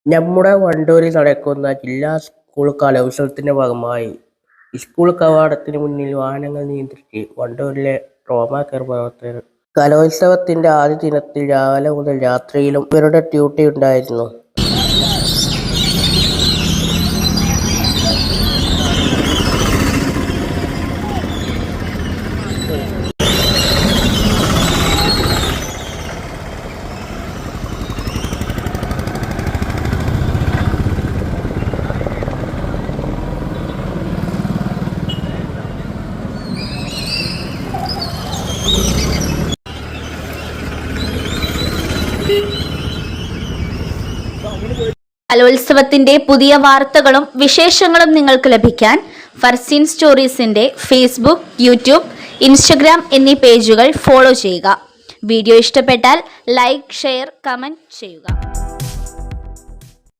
നമ്മുടെ വണ്ടൂരിൽ നടക്കുന്ന ജില്ലാ സ്കൂൾ കലോത്സവത്തിന്റെ ഭാഗമായി സ്കൂൾ കവാടത്തിന് മുന്നിൽ വാഹനങ്ങൾ നിയന്ത്രിച്ച് വണ്ടൂരിലെ ട്രോമാ കെയർ പ്രവർത്തകർ. കലോത്സവത്തിന്റെ ആദ്യ ദിനത്തിൽ രാവിലെ മുതൽ രാത്രിയിലും ഇവരുടെ ഡ്യൂട്ടി ഉണ്ടായിരുന്നു. കലോത്സവത്തിന്റെ പുതിയ വാർത്തകളും വിശേഷങ്ങളും നിങ്ങൾക്ക് ലഭിക്കാൻ ഫർസീൻ സ്റ്റോറീസിന്റെ ഫേസ്ബുക്ക്, യൂട്യൂബ്, ഇൻസ്റ്റഗ്രാം എന്നീ പേജുകൾ ഫോളോ ചെയ്യുക. വീഡിയോ ഇഷ്ടപ്പെട്ടാൽ ലൈക്ക്, ഷെയർ, കമന്റ് ചെയ്യുക.